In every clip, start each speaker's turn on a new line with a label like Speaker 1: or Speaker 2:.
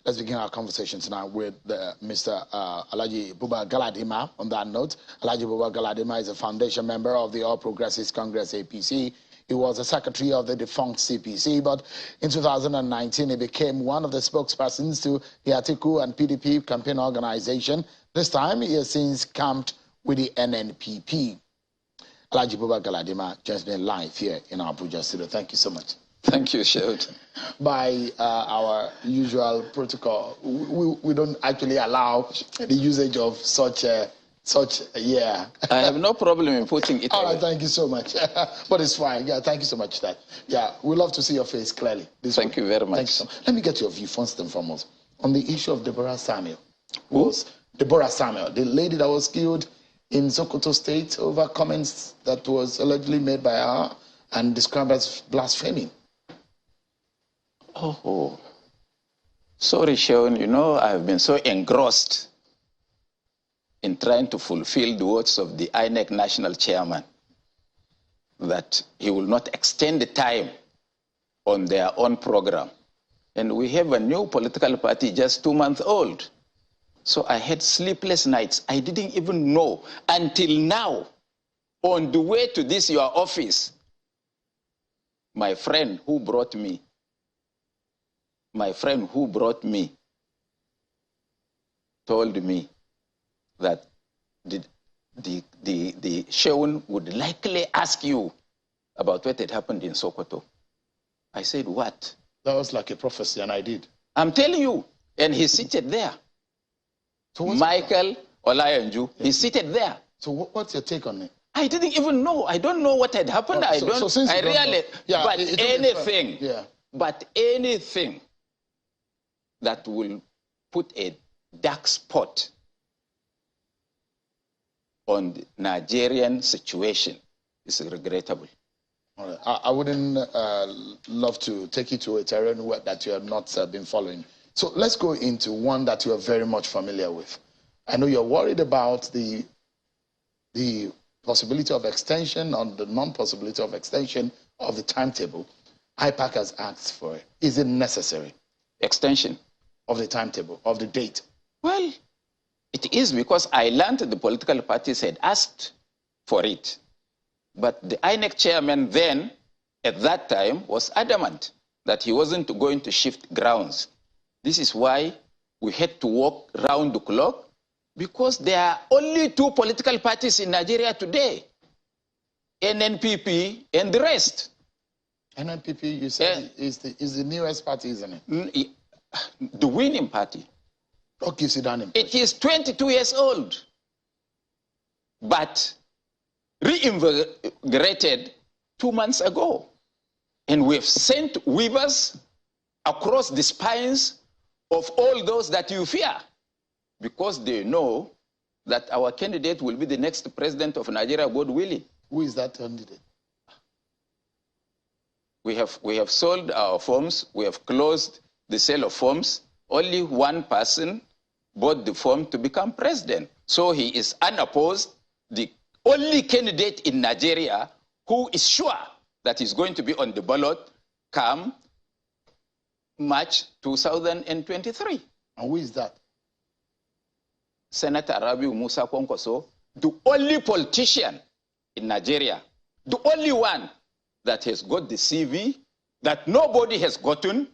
Speaker 1: Let's begin our conversation tonight with Mr. Alhaji Buba Galadima. On that note, Alhaji Buba Galadima is a foundation member of the All Progressives Congress, APC. He was the secretary of the defunct CPC, but in 2019, he became one of the spokespersons to the Atiku and PDP campaign organization. This time, he has since camped with the NNPP. Alhaji Buba Galadima joins me live here in our Abuja studio. Thank you so much.
Speaker 2: Thank you, Sheldon.
Speaker 1: By our usual protocol, we don't actually allow the usage of such yeah.
Speaker 2: I have no problem in putting it
Speaker 1: All right, thank you so much. But it's fine. Yeah, thank you so much. Yeah, we love to see your face clearly.
Speaker 2: Thank you very much.
Speaker 1: Thank you so much. Let me get your view first and foremost on the issue of Deborah Samuel. Deborah Samuel, the lady that was killed in Sokoto State over comments that was allegedly made by her and described as blasphemy.
Speaker 2: Oh, sorry, Sean. You know, I've been so engrossed in trying to fulfill the words of the INEC national chairman that he will not extend the time on their own program. And we have a new political party just 2 months old. So I had sleepless nights. I didn't even know until now, on the way to this your office, my friend who brought me told me that the Sheun would likely ask you about what had happened in Sokoto. I said, what?
Speaker 1: That was like a prophecy, and I did.
Speaker 2: I'm telling you. And he's seated there.
Speaker 1: So
Speaker 2: Michael Olayanju, he's seated there.
Speaker 1: So what's your take on it?
Speaker 2: I didn't even know. I don't know what had happened. But anything that will put a dark spot on the Nigerian situation is regrettable.
Speaker 1: All right. I wouldn't love to take you to a terrain that you have not been following. So let's go into one that you are very much familiar with. I know you're worried about the possibility of extension or the non-possibility of extension of the timetable. IPAC has asked for it. Is it necessary?
Speaker 2: Extension
Speaker 1: of the timetable, of the date?
Speaker 2: Well, it is, because I learned the political parties had asked for it. But the INEC chairman then, at that time, was adamant that he wasn't going to shift grounds. This is why we had to walk round the clock, because there are only 2 political parties in Nigeria today, NNPP and the rest.
Speaker 1: NNPP, you said, is the newest party, isn't it?
Speaker 2: The winning party.
Speaker 1: What gives you that impression?
Speaker 2: It is 22 years old, but reinvigorated 2 months ago. And we've sent weavers across the spines of all those that you fear, because they know that our candidate will be the next president of Nigeria, God willing.
Speaker 1: Who is that candidate?
Speaker 2: We have sold our forms. We have closed the sale of forms. Only one person bought the form to become president. So he is unopposed, the only candidate in Nigeria who is sure that he's going to be on the ballot come March 2023.
Speaker 1: And who is that?
Speaker 2: Senator Rabiu Musa Kwankwaso, the only politician in Nigeria, the only one that has got the CV that nobody has gotten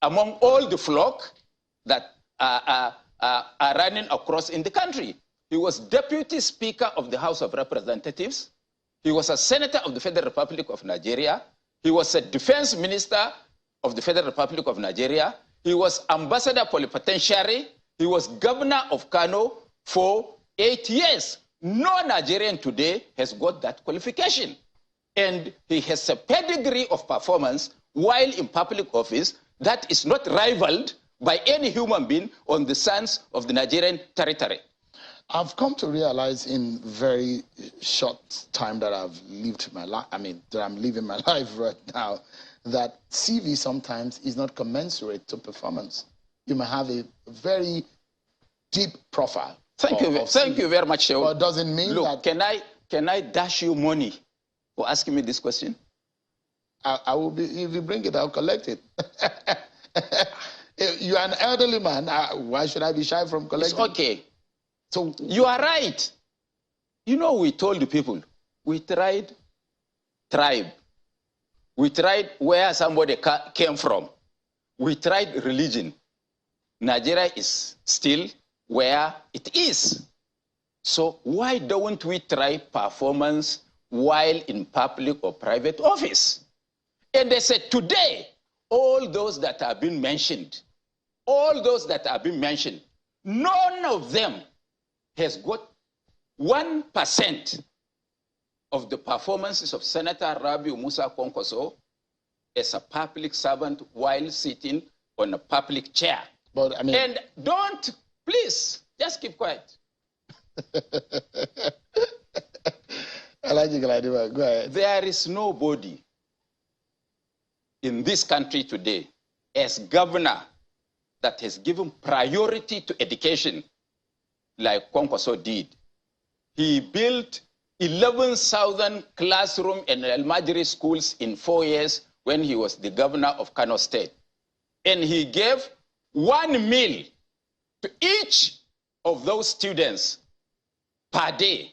Speaker 2: among all the flock that are running across in the country. He was Deputy Speaker of the House of Representatives. He was a Senator of the Federal Republic of Nigeria. He was a Defense Minister of the Federal Republic of Nigeria. He was Ambassador Plenipotentiary. He was Governor of Kano for 8 years. No Nigerian today has got that qualification. And he has a pedigree of performance while in public office that is not rivaled by any human being on the sands of the Nigerian territory.
Speaker 1: I've come to realize in very short time that I've lived my life, that I'm living my life right now, that CV sometimes is not commensurate to performance. You may have a very deep profile.
Speaker 2: Thank you very much, Shehu.
Speaker 1: But it doesn't mean that...
Speaker 2: Can I dash you money for asking me this question?
Speaker 1: I will be, if you bring it, I'll collect it. You are an elderly man. Why should I be shy from collecting?
Speaker 2: It's okay.
Speaker 1: So
Speaker 2: you are right. You know, we told the people, we tried tribe. We tried where somebody came from. We tried religion. Nigeria is still where it is. So why don't we try performance while in public or private office? And they said today, all those that have been mentioned, none of them has got 1% of the performances of Senator Rabiu Musa Kwankwaso as a public servant while sitting on a public chair.
Speaker 1: But I mean,
Speaker 2: and don't, please, just keep quiet.
Speaker 1: Go ahead.
Speaker 2: There is nobody in this country today as governor that has given priority to education like Kwankwaso did. He built 11,000 classroom and elementary schools in 4 years when he was the governor of Kano State. And he gave 1 meal to each of those students per day.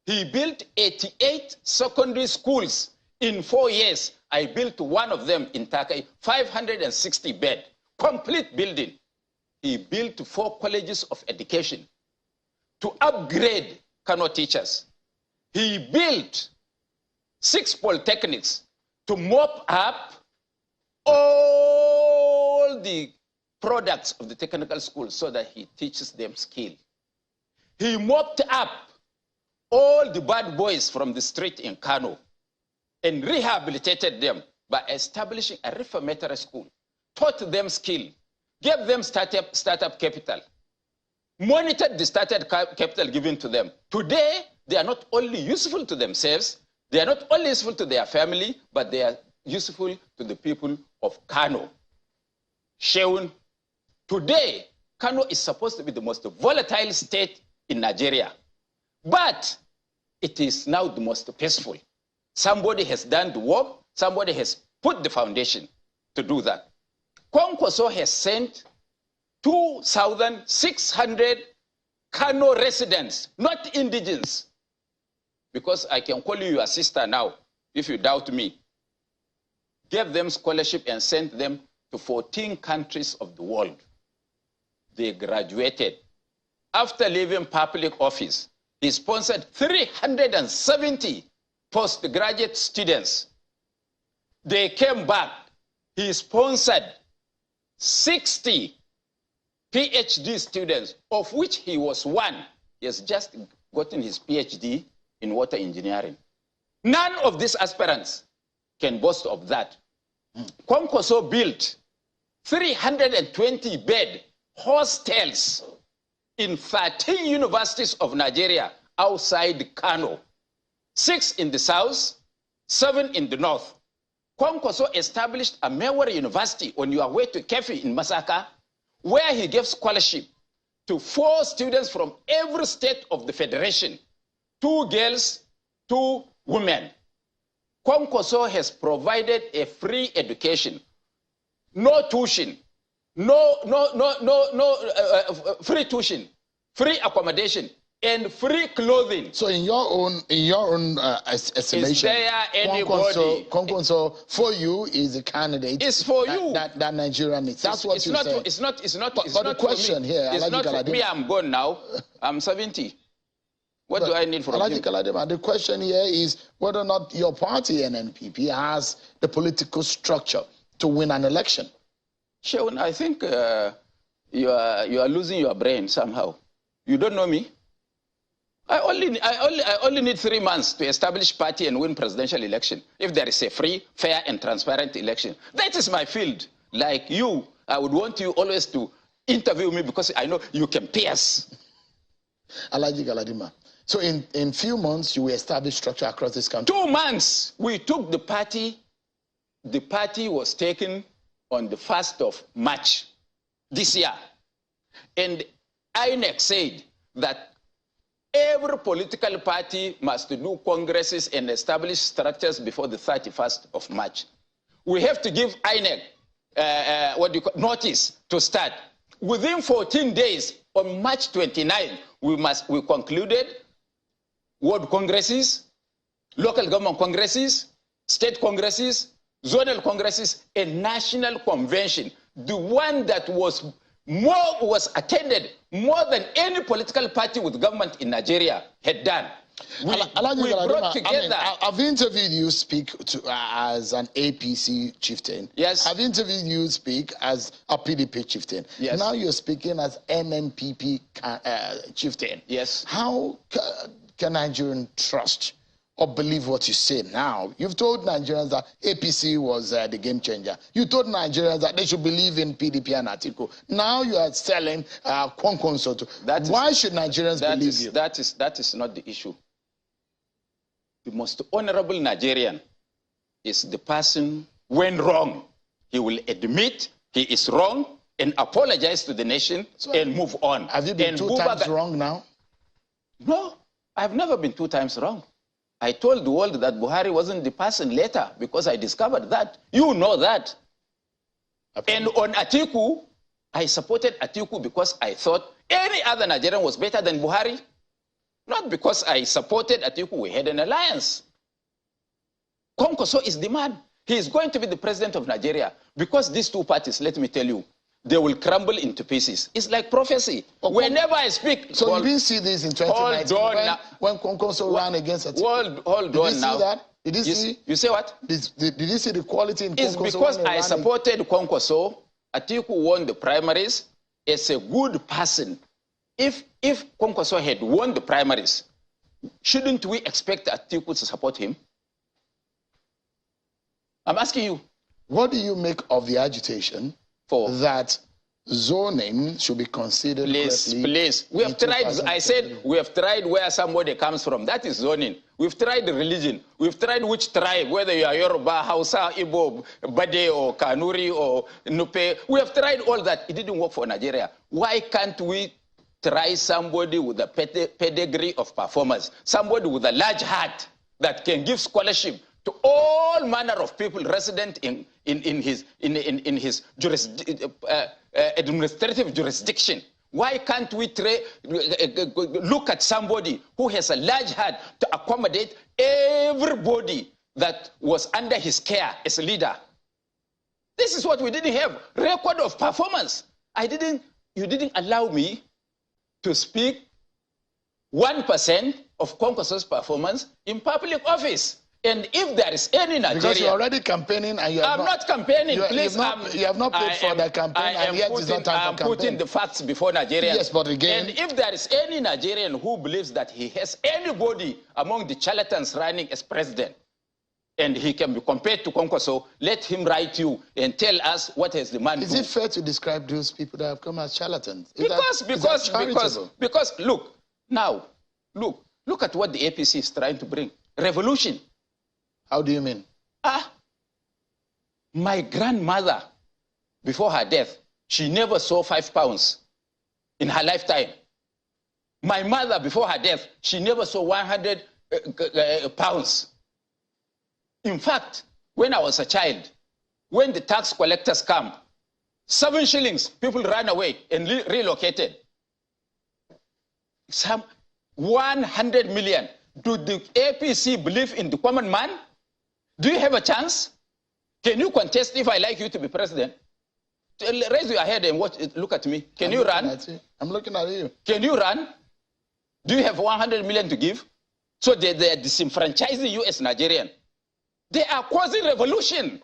Speaker 2: He built 88 secondary schools in 4 years. I built one of them in Takai, 560 bed, complete building. He built 4 colleges of education to upgrade Kano teachers. He built 6 polytechnics to mop up all the products of the technical school so that he teaches them skill. He mopped up all the bad boys from the street in Kano and rehabilitated them by establishing a reformatory school, taught them skill, gave them startup capital, monitored the startup capital given to them. Today, they are not only useful to themselves, they are not only useful to their family, but they are useful to the people of Kano. Sheun, today, Kano is supposed to be the most volatile state in Nigeria, but it is now the most peaceful. Somebody has done the work, somebody has put the foundation to do that. Kwankwaso has sent 2,600 Kano residents, not indigents, because I can call you your sister now, if you doubt me, gave them scholarship and sent them to 14 countries of the world. They graduated. After leaving public office, he sponsored 370 postgraduate students. They came back. He sponsored 60 PhD students, of which he was one. He has just gotten his PhD in water engineering. None of these aspirants can boast of that. Kwankwaso built 320 bed hostels in 13 universities of Nigeria outside Kano, 6 in the south, 7 in the north. Kwankwaso established a Mewar University on your way to Kefi in Masaka, where he gave scholarship to 4 students from every state of the federation, 2 girls, 2 women. Kwankwaso has provided a free education, no tuition, free tuition, free accommodation, and free clothing.
Speaker 1: So in your own estimation,
Speaker 2: is there anybody?
Speaker 1: Kwankwaso for you is a candidate.
Speaker 2: It's for you
Speaker 1: that Nigeria needs. That's what you say.
Speaker 2: It's not.
Speaker 1: But the question here,
Speaker 2: it's not for me. I'm gone now. I'm 70. What do I need from you?
Speaker 1: Galadima, the question here is whether or not your party, NNPP, has the political structure to win an election.
Speaker 2: Sheun, I think you are losing your brain somehow. You don't know me. I only need 3 months to establish party and win presidential election. If there is a free, fair, and transparent election, that is my field. Like you, I would want you always to interview me because I know you can pierce.
Speaker 1: Alhaji Galadima. So in few months, you will establish structure across this country?
Speaker 2: 2 months. We took the party. The party was taken on the 1st of March this year. And INEC said that every political party must do congresses and establish structures before the 31st of March. We have to give INEC notice to start. Within 14 days, on March 29, we concluded world congresses, local government congresses, state congresses, zonal congresses, a national convention, the one that was attended more than any political party with government in Nigeria had done. We brought together.
Speaker 1: I've interviewed you speak as an APC chieftain.
Speaker 2: Yes.
Speaker 1: I've interviewed you speak as a PDP chieftain.
Speaker 2: Yes.
Speaker 1: Now you're speaking as NNPP chieftain.
Speaker 2: Yes.
Speaker 1: How can Nigerians trust or believe what you say now? You've told Nigerians that APC was the game changer. You told Nigerians that they should believe in PDP and Atiku. Now you are selling Kwankwaso. Why should Nigerians believe you?
Speaker 2: That is not the issue. The most honorable Nigerian is the person when wrong. He will admit he is wrong and apologize to the nation and move on.
Speaker 1: Have you been two times wrong now?
Speaker 2: No, I've never been 2 times wrong. I told the world that Buhari wasn't the person later because I discovered that. You know that. And on Atiku, I supported Atiku because I thought any other Nigerian was better than Buhari. Not because I supported Atiku, we had an alliance. Kwankwaso is the man. He is going to be the president of Nigeria. Because these 2 parties, let me tell you, they will crumble into pieces. It's like prophecy. Whenever I speak...
Speaker 1: So you didn't see this in 2019 when Kwankwaso ran against Atiku?
Speaker 2: Hold on now.
Speaker 1: Did you see that? Did you see?
Speaker 2: You say what?
Speaker 1: Did you see the quality in Kwankwaso?
Speaker 2: It's because I supported Kwankwaso. Atiku won the primaries. It's a good person. If Kwankwaso had won the primaries, shouldn't we expect Atiku to support him? I'm asking you.
Speaker 1: What do you make of the agitation that zoning should be considered correctly?
Speaker 2: Please. We have tried, I said, we have tried where somebody comes from. That is zoning. We've tried the religion. We've tried which tribe, whether you are Yoruba, Hausa, Igbo, Bade, or Kanuri, or Nupe. We have tried all that. It didn't work for Nigeria. Why can't we try somebody with a pedigree of performance, somebody with a large heart that can give scholarship to all manner of people resident in his administrative jurisdiction? Why can't we look at somebody who has a large heart to accommodate everybody that was under his care as a leader? This is what we didn't have. Record of performance. You didn't allow me to speak 1% of Kwankwaso's performance in public office. And if there is any Nigeria...
Speaker 1: Because you're already campaigning and you have
Speaker 2: I'm not campaigning, please.
Speaker 1: You have not paid for the campaign and yet it's not time for campaign.
Speaker 2: I'm putting the facts before Nigerians.
Speaker 1: Yes, but again...
Speaker 2: And if there is any Nigerian who believes that he has anybody among the charlatans running as president, and he can be compared to Kwankwaso, let him write you and tell us what has the man
Speaker 1: Is it fair to describe those people that have come as charlatans?
Speaker 2: Because look at what the APC is trying to bring. Revolution.
Speaker 1: How do you mean?
Speaker 2: My grandmother, before her death, she never saw 5 pounds in her lifetime. My mother, before her death, she never saw 100 pounds. In fact, when I was a child, when the tax collectors come, 7 shillings, people ran away and relocated. Some 100 million. Do the APC believe in the common man? Do you have a chance? Can you contest if I like you to be president? Raise your head and look at me. Can you run?
Speaker 1: I'm looking at you.
Speaker 2: Can you run? Do you have 100 million to give? So they are disenfranchising you as Nigerian. They are causing revolution.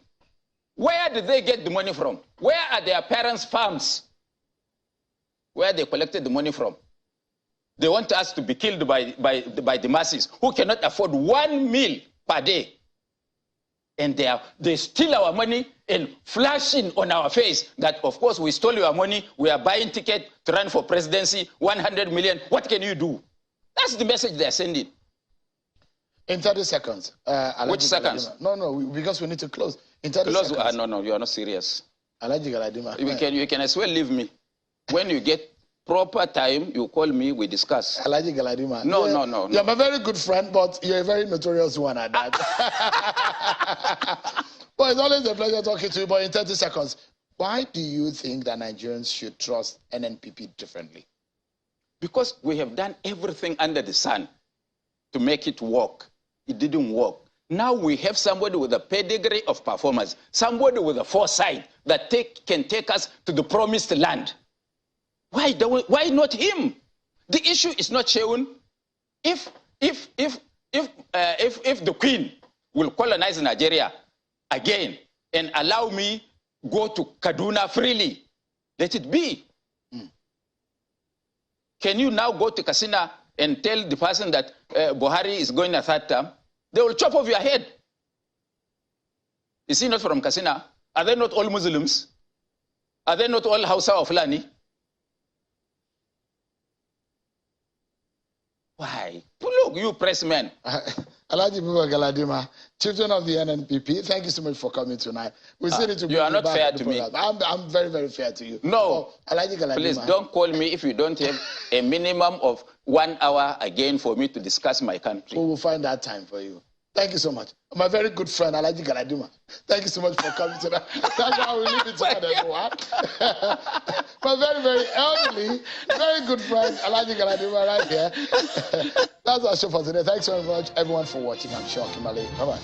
Speaker 2: Where did they get the money from? Where are their parents' farms? Where they collected the money from? They want us to be killed by the masses who cannot afford 1 meal per day. And they steal our money and flashing on our face that, of course, we stole your money, we are buying ticket to run for presidency, 100 million. What can you do? That's the message they're sending.
Speaker 1: In 30 seconds.
Speaker 2: Which seconds?
Speaker 1: No, because we need to close. In 30 seconds.
Speaker 2: No, you are not serious.
Speaker 1: Alaji Galadima.
Speaker 2: You can as well leave me. When you get proper time, you call me, we discuss.
Speaker 1: Alaji Galadima.
Speaker 2: No.
Speaker 1: You're a very good friend, but you're a very notorious one at that. Well, it's always a pleasure talking to you, but in 30 seconds, Why do you think that Nigerians should trust NNPP differently?
Speaker 2: Because we have done everything under the sun to make it work. It didn't work. Now we have somebody with a pedigree of performance, somebody with a foresight that can take us to the promised land. Why not him? The issue is not Sheun. If the Queen will colonize Nigeria again and allow me go to Kaduna freely, let it be. Can you now go to Katsina and tell the person that Buhari is going a third term? They will chop off your head. Is he not from Katsina? Are they not all Muslims? Are they not all Hausa or Fulani? Why? Look, you pressmen.
Speaker 1: Alhaji Buba Galadima, children of the NNPP, thank you so much for coming tonight. We still need to
Speaker 2: you are not fair to me.
Speaker 1: I'm very, very fair to you.
Speaker 2: No.
Speaker 1: Alhaji Galadima.
Speaker 2: Please don't call me if you don't have a minimum of 1 hour again for me to discuss my country.
Speaker 1: We will find that time for you. Thank you so much. My very good friend, Alhaji Galadima. Thank you so much for coming tonight. That's how we leave it tonight, everyone. My very, very elderly, very good friend, Alhaji Galadima, right here. That's our show for today. Thanks very much, everyone, for watching. I'm sure, Kimberly. Bye-bye.